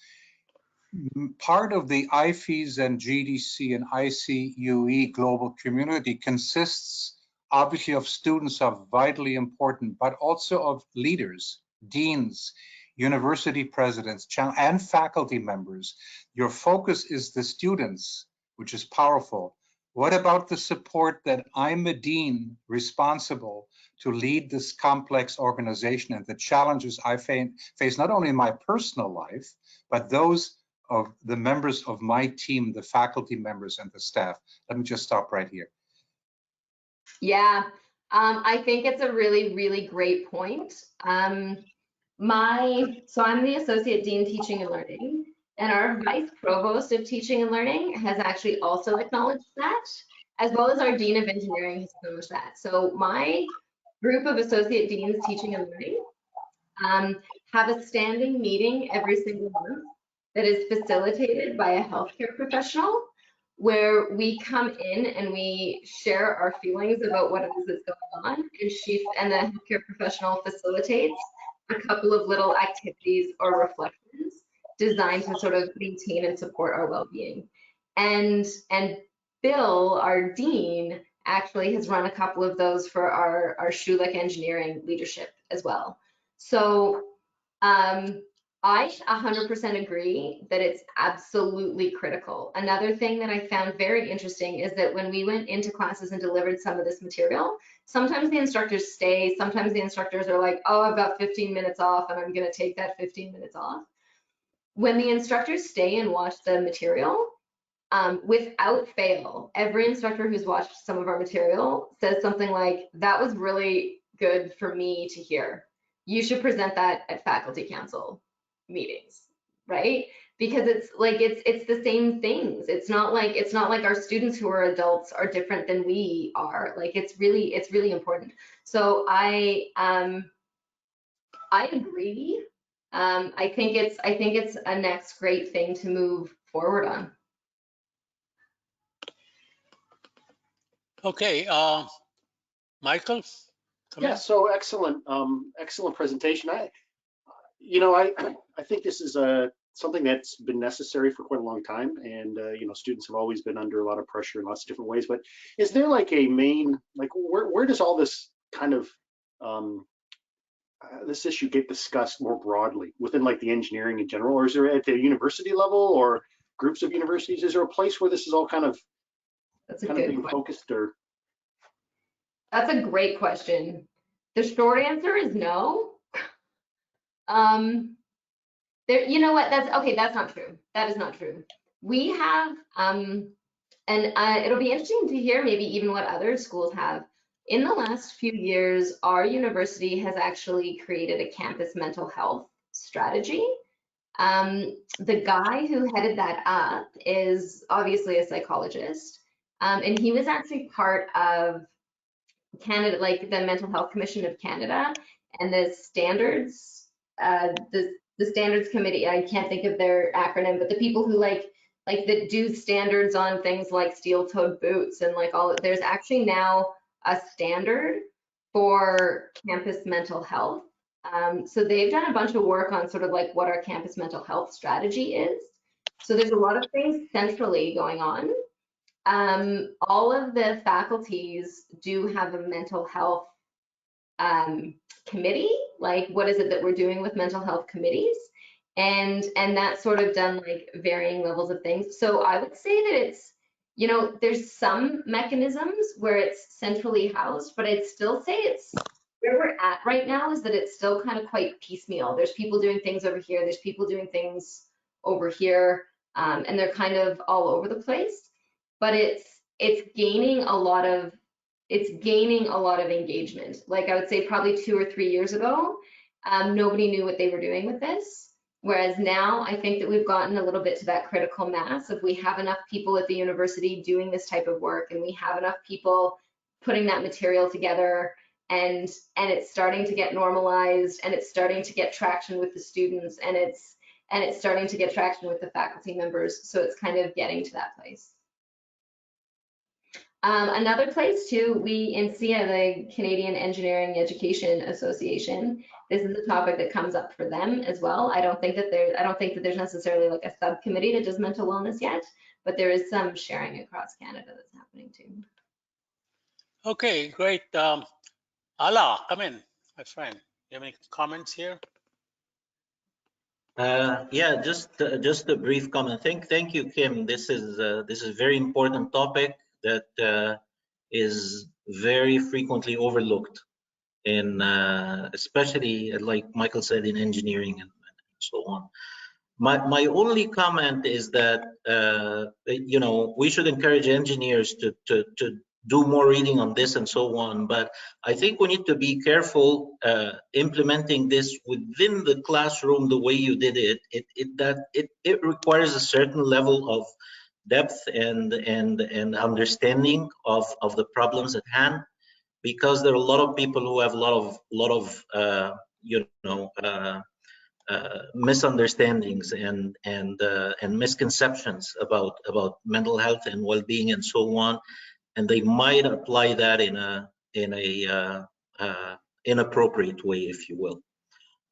Part of the IFES and GDC and ICUE global community consists obviously of students of vitally important, but also of leaders, deans, university presidents, and faculty members. Your focus is the students, which is powerful. What about the support that I'm a dean responsible to lead this complex organization and the challenges I face not only in my personal life, but those of the members of my team, the faculty members and the staff? Let me just stop right here. Yeah, I think it's a really, really great point. So I'm the Associate Dean Teaching and Learning, and our Vice Provost of Teaching and Learning has actually also acknowledged that, as well as our Dean of Engineering has acknowledged that. So my group of Associate Deans Teaching and Learning have a standing meeting every single month that is facilitated by a healthcare professional, where we come in and we share our feelings about what it is that's going on, and the healthcare professional facilitates a couple of little activities or reflections designed to sort of maintain and support our well-being. And Bill, our dean, actually has run a couple of those for our Schulich Engineering leadership as well. So I 100% agree that it's absolutely critical. Another thing that I found very interesting is that when we went into classes and delivered some of this material, sometimes the instructors stay, sometimes the instructors are like, oh, I've got 15 minutes off and I'm going to take that 15 minutes off. When the instructors stay and watch the material, without fail, every instructor who's watched some of our material says something like, that was really good for me to hear. You should present that at faculty council meetings, right? Because it's like it's the same things. It's not like our students who are adults are different than we are. Like it's really important. So I agree. I think it's a next great thing to move forward on. Okay, Michael, come Yeah, in. so excellent, excellent presentation. I think this is something that's been necessary for quite a long time, and students have always been under a lot of pressure in lots of different ways. But is there like a main, like where does all this kind of this issue get discussed more broadly within like the engineering in general, or is there at the university level or groups of universities? Is there a place where this is all kind of being focused? Or that's a great question. The short answer is no. You know what? That's not true. That is not true. We have, and it'll be interesting to hear maybe even what other schools have. In the last few years, our university has actually created a campus mental health strategy. The guy who headed that up is obviously a psychologist, and he was actually part of Canada, like the Mental Health Commission of Canada, and the standards, the standards committee. I can't think of their acronym, but the people who like that do standards on things like steel-toed boots and like all. There's actually now a standard for campus mental health. So they've done a bunch of work on sort of like what our campus mental health strategy is. So there's a lot of things centrally going on. All of the faculties do have a mental health committee, like what is it that we're doing with mental health committees, and that's sort of done like varying levels of things. So I would say that it's, there's some mechanisms where it's centrally housed, but I'd still say it's where we're at right now is that it's still kind of quite piecemeal. There's people doing things over here, there's people doing things over here, and they're kind of all over the place. But it's gaining a lot of engagement. Like I would say probably 2 or 3 years ago, nobody knew what they were doing with this. Whereas now I think that we've gotten a little bit to that critical mass of we have enough people at the university doing this type of work, and we have enough people putting that material together, and it's starting to get normalized, and it's starting to get traction with the students, and it's starting to get traction with the faculty members. So it's kind of getting to that place. Another place too, we in CIA, the Canadian Engineering Education Association, this is a topic that comes up for them as well. I don't think that there's necessarily like a subcommittee that does mental wellness yet, but there is some sharing across Canada that's happening too. Okay, great. Ala, come in, my friend. You have any comments here? Yeah, just a brief comment. Thank you, Kim. This is a very important topic that is very frequently overlooked in, especially like Michael said, in engineering and so on. My only comment is that we should encourage engineers to do more reading on this and so on, but I think we need to be careful implementing this within the classroom the way you did it. It requires a certain level of depth and understanding of the problems at hand, because there are a lot of people who have a lot of misunderstandings and misconceptions about mental health and well-being and so on, and they might apply that in a inappropriate way, if you will.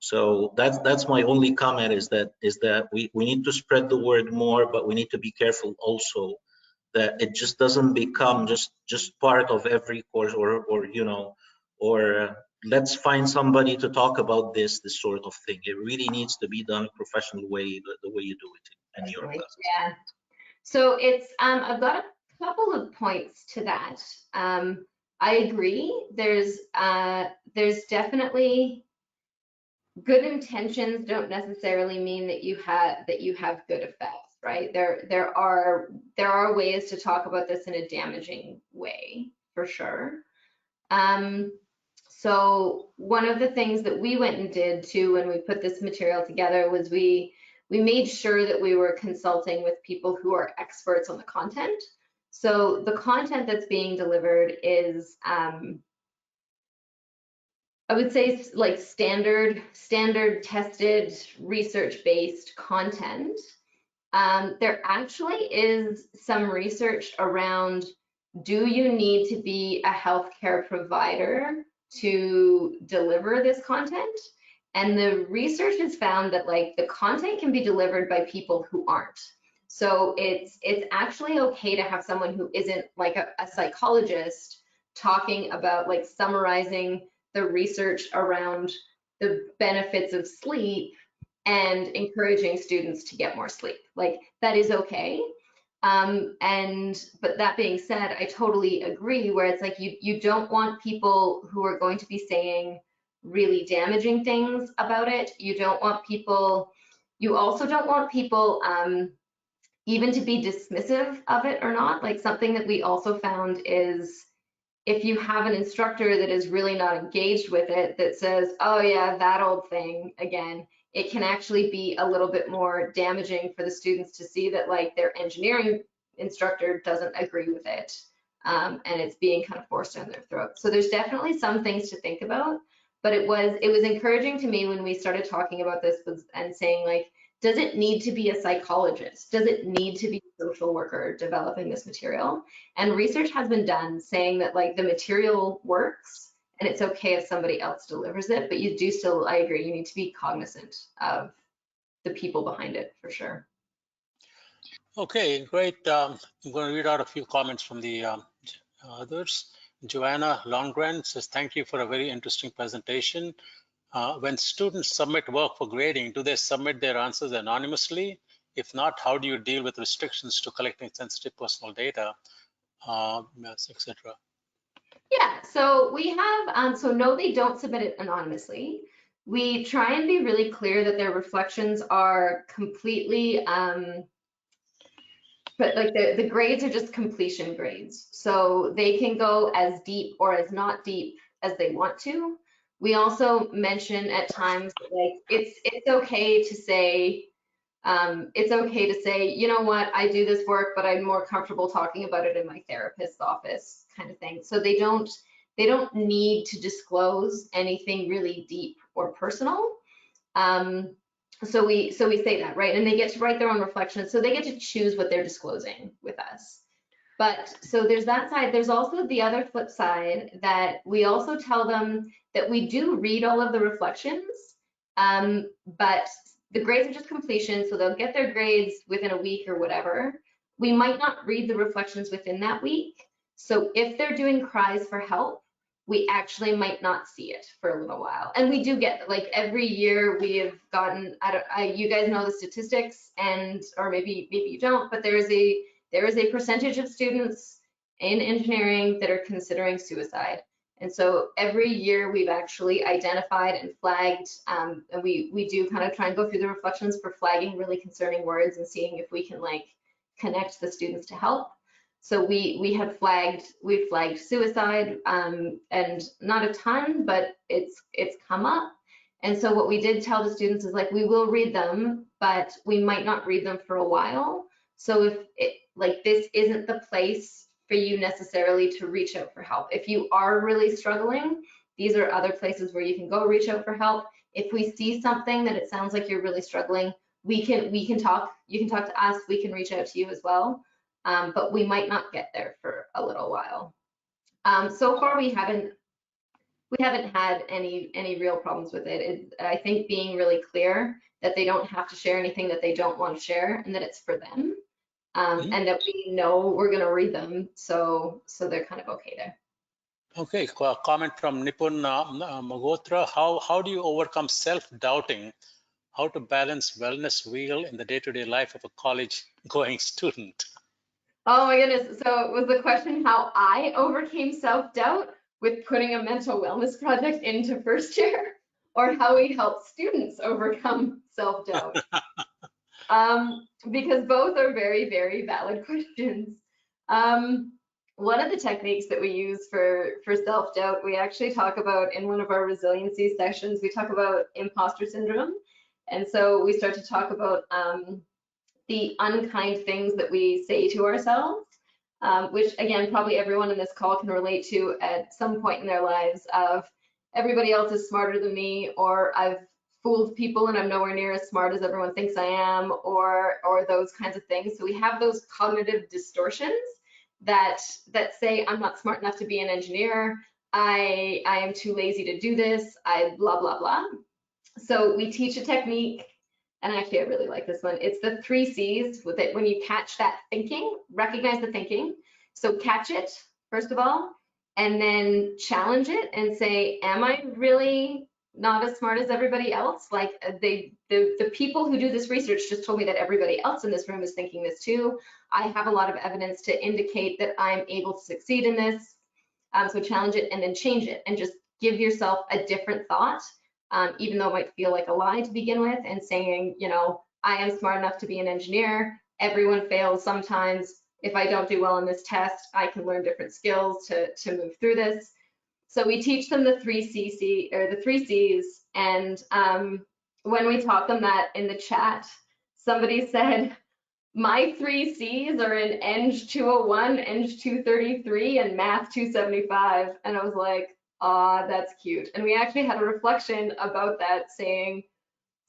So that's my only comment, is that we need to spread the word more, but we need to be careful also that it just doesn't become just part of every course, or you know, or let's find somebody to talk about this sort of thing. It really needs to be done a professional way, the way you do it in your classes. Yeah. So it's I've got a couple of points to that. I agree. There's definitely good intentions don't necessarily mean that you have good effects, right? There are ways to talk about this in a damaging way, for sure. So one of the things that we went and did too when we put this material together was we made sure that we were consulting with people who are experts on the content. So the content that's being delivered is I would say like standard tested research-based content. There actually is some research around, do you need to be a healthcare provider to deliver this content? And the research has found that like the content can be delivered by people who aren't. So it's actually okay to have someone who isn't like a psychologist talking about like summarizing the research around the benefits of sleep and encouraging students to get more sleep. Like that is okay. But that being said, I totally agree where it's like you don't want people who are going to be saying really damaging things about it. You also don't want people even to be dismissive of it or not. Like something that we also found is if you have an instructor that is really not engaged with it, that says, oh yeah, that old thing again, it can actually be a little bit more damaging for the students to see that like their engineering instructor doesn't agree with it, and it's being kind of forced down their throat. So there's definitely some things to think about, but it was encouraging to me when we started talking about this and saying like, does it need to be a psychologist? Does it need to be a social worker developing this material? And research has been done saying that like the material works and it's okay if somebody else delivers it, but you do still, I agree, you need to be cognizant of the people behind it for sure. Okay, great. I'm going to read out a few comments from the others. Joanna Longren says, thank you for a very interesting presentation. When students submit work for grading, do they submit their answers anonymously? If not, how do you deal with restrictions to collecting sensitive personal data, etc.? Yeah, so we have, so no, they don't submit it anonymously. We try and be really clear that their reflections are completely, but like the grades are just completion grades. So they can go as deep or as not deep as they want to. We also mention at times like it's okay to say, you know what, I do this work, but I'm more comfortable talking about it in my therapist's office kind of thing. So they don't need to disclose anything really deep or personal. So we say that, right? And they get to write their own reflections. So they get to choose what they're disclosing with us. But so there's that side. There's also the other flip side that we also tell them that we do read all of the reflections, but the grades are just completion. So they'll get their grades within a week or whatever. We might not read the reflections within that week. So if they're doing cries for help, we actually might not see it for a little while. And we do get, like every year we have gotten, you guys know the statistics, and or maybe you don't, but there is a percentage of students in engineering that are considering suicide. And so every year we've actually identified and flagged, and we do kind of try and go through the reflections for flagging really concerning words and seeing if we can like connect the students to help. So we've flagged suicide, and not a ton, but it's come up. And so what we did tell the students is like, we will read them, but we might not read them for a while. So if like this isn't the place for you necessarily to reach out for help. If you are really struggling, these are other places where you can go reach out for help. If we see something that it sounds like you're really struggling, we can talk. You can talk to us. We can reach out to you as well. But we might not get there for a little while. So far, we haven't had any real problems with it. I think being really clear that they don't have to share anything that they don't want to share, and that it's for them. and that we know we're going to read them. So they're kind of okay there. Okay, comment from Nipun Magotra. How do you overcome self-doubting? How to balance wellness wheel in the day-to-day life of a college-going student? Oh my goodness. So was the question how I overcame self-doubt with putting a mental wellness project into first year, or how we help students overcome self-doubt? Because both are very, very valid questions. One of the techniques that we use for self-doubt, we actually talk about in one of our resiliency sessions, we talk about imposter syndrome. And so we start to talk about the unkind things that we say to ourselves, which again, probably everyone in this call can relate to at some point in their lives of everybody else is smarter than me, or I've fooled people and I'm nowhere near as smart as everyone thinks I am, or those kinds of things. So we have those cognitive distortions that say I'm not smart enough to be an engineer, I am too lazy to do this, I blah, blah, blah. So we teach a technique, and actually I really like this one. It's the 3 C's with it. When you catch that thinking, recognize the thinking. So catch it, first of all, and then challenge it and say, am I really not as smart as everybody else? Like the people who do this research just told me that everybody else in this room is thinking this too. I have a lot of evidence to indicate that I'm able to succeed in this. So challenge it and then change it and just give yourself a different thought, even though it might feel like a lie to begin with, and saying, you know, I am smart enough to be an engineer. Everyone fails sometimes. If I don't do well in this test, I can learn different skills to move through this. So we teach them the 3 C's, and when we taught them that in the chat, somebody said, my 3 C's are in Eng 201, Eng 233, and Math 275. And I was like, ah, that's cute. And we actually had a reflection about that, saying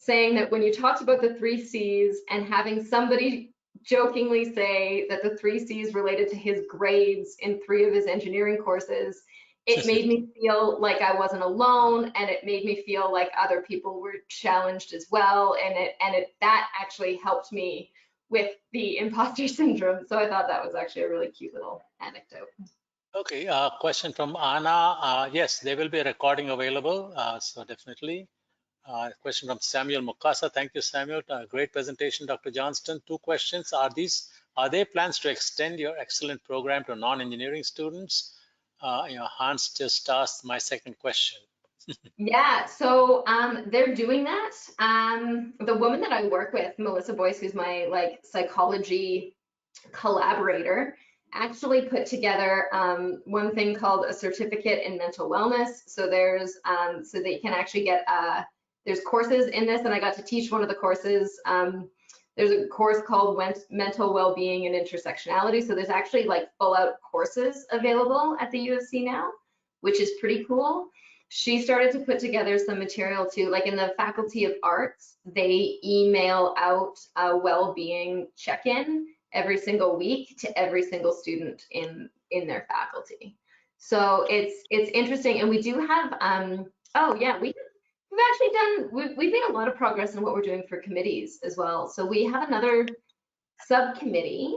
that when you talked about the 3 C's and having somebody jokingly say that the 3 C's related to his grades in 3 of his engineering courses, it made me feel like I wasn't alone, and it made me feel like other people were challenged as well, and that actually helped me with the imposter syndrome. So I thought that was actually a really cute little anecdote. Okay, question from Anna. Yes, there will be a recording available, so definitely. Question from Samuel Mukasa. Thank you, Samuel. Great presentation, Dr. Johnston. 2 questions. Are there plans to extend your excellent program to non-engineering students? Hans just asked my second question. Yeah, so they're doing that. The woman that I work with, Melissa Boyce, who's my psychology collaborator, actually put together one thing called a certificate in mental wellness. So there's so that you can actually get there's courses in this, and I got to teach one of the courses. There's a course called Mental Wellbeing and Intersectionality. So there's actually like full out courses available at the U of C now, which is pretty cool. She started to put together some material too, like in the Faculty of Arts, they email out a well-being check-in every single week to every single student in their faculty. So it's interesting, and we do have oh yeah, we've made a lot of progress in what we're doing for committees as well. So we have another subcommittee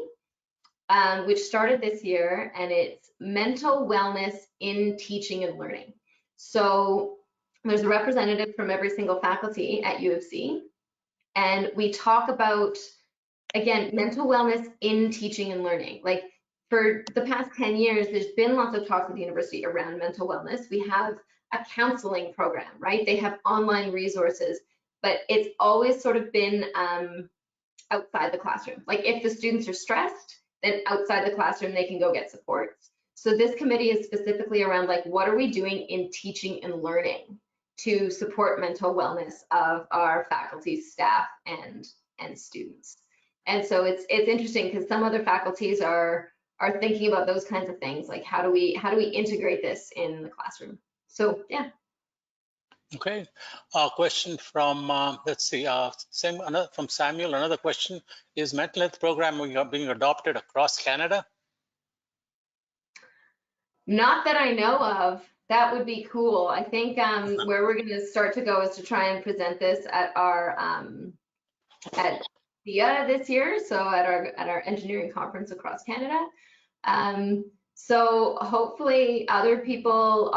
which started this year, and it's mental wellness in teaching and learning. So there's a representative from every single faculty at U of C, and we talk about, again, mental wellness in teaching and learning. Like for the past 10 years, there's been lots of talks at the university around mental wellness. We have a counseling program, right? They have online resources, but it's always sort of been outside the classroom. Like if the students are stressed, then outside the classroom, they can go get support. So this committee is specifically around like, what are we doing in teaching and learning to support mental wellness of our faculty, staff, and students. And so it's interesting because some other faculties are thinking about those kinds of things, like how do we integrate this in the classroom? So yeah. Okay, question from let's see, from Samuel. Another question: is mental health program being adopted across Canada? Not that I know of. That would be cool. I think where we're going to start to go is to try and present this at our at via this year, so at our engineering conference across Canada. So hopefully other people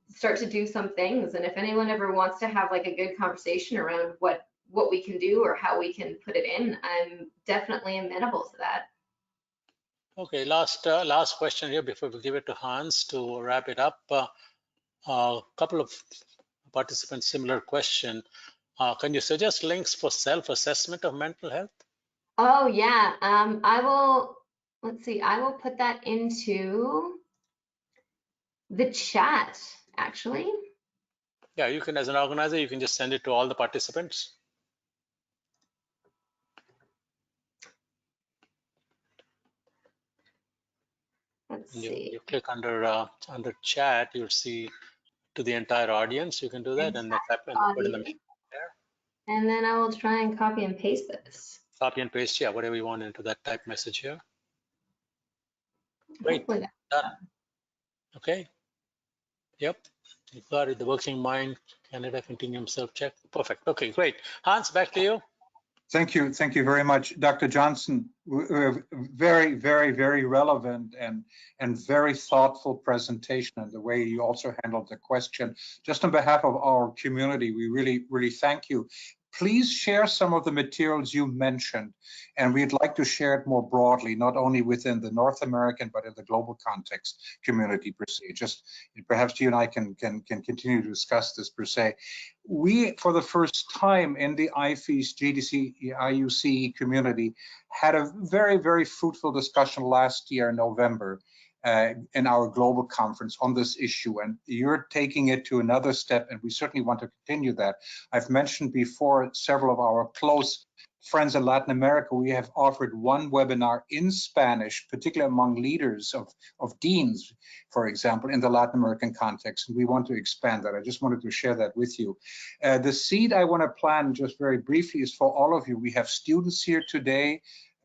start to do some things, and if anyone ever wants to have like a good conversation around what we can do or how we can put it in, I'm definitely amenable to that. Okay, last question here before we give it to Hans to wrap it up. A couple of participants, similar question. Can you suggest links for self-assessment of mental health? Oh yeah, I will, let's see, I will put that into the chat, actually. Yeah, you can, as an organizer, you can just send it to all the participants. Let's see. You click under chat, you'll see to the entire audience. You can do that and put in the message there. And then I will try and copy and paste this. Copy and paste, yeah, whatever you want into that type message here. Great, Hopefully done. Okay. Yep, you got it. The Working Mind Canada Continuum self-check. Perfect. Okay, great. Hans, back to you. Thank you very much, Dr. Johnston. Very, very, very relevant and very thoughtful presentation, and the way you also handled the question. Just on behalf of our community, we really thank you. Please share some of the materials you mentioned, and we'd like to share it more broadly, not only within the North American, but in the global context community per se. Just perhaps you and I can continue to discuss this per se. We, for the first time in the IFES GDC IUCE community, had a very, very fruitful discussion last year in November in our global conference on this issue, and you're taking it to another step, and we certainly want to continue that. I've mentioned before several of our close friends in Latin America. We have offered one webinar in Spanish, particularly among leaders of deans, for example, in the Latin American context, and we want to expand that. I just wanted to share that with you. The seed I want to plant, just very briefly, is for all of you. We have students here today.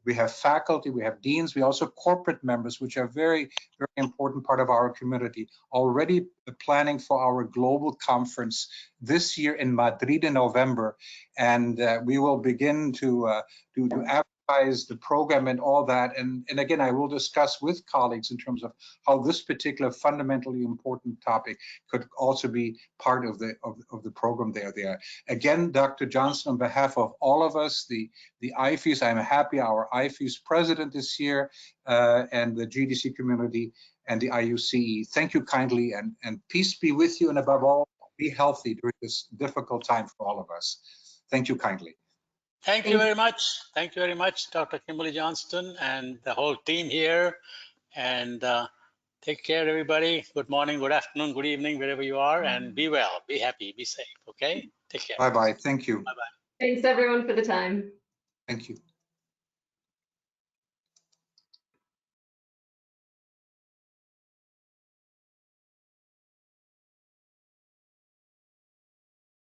We have faculty, we have deans, we also corporate members, which are very, very important part of our community, already planning for our global conference this year in Madrid in November. And we will begin to advertise the program and all that. And again, I will discuss with colleagues in terms of how this particular fundamentally important topic could also be part of the program there. Again, Dr. Johnston, on behalf of all of us, the IFES, I'm happy our IFES president is here, and the GDC community and the IUCE. Thank you kindly, and peace be with you, and above all, be healthy during this difficult time for all of us. Thank you kindly. Thank you very much. Thank you very much, Dr. Kimberly Johnston and the whole team here. And take care, everybody. Good morning, good afternoon, good evening, wherever you are, and be well, be happy, be safe. Okay? Take care. Bye-bye. Thank you. Bye-bye. Thanks everyone for the time. Thank you.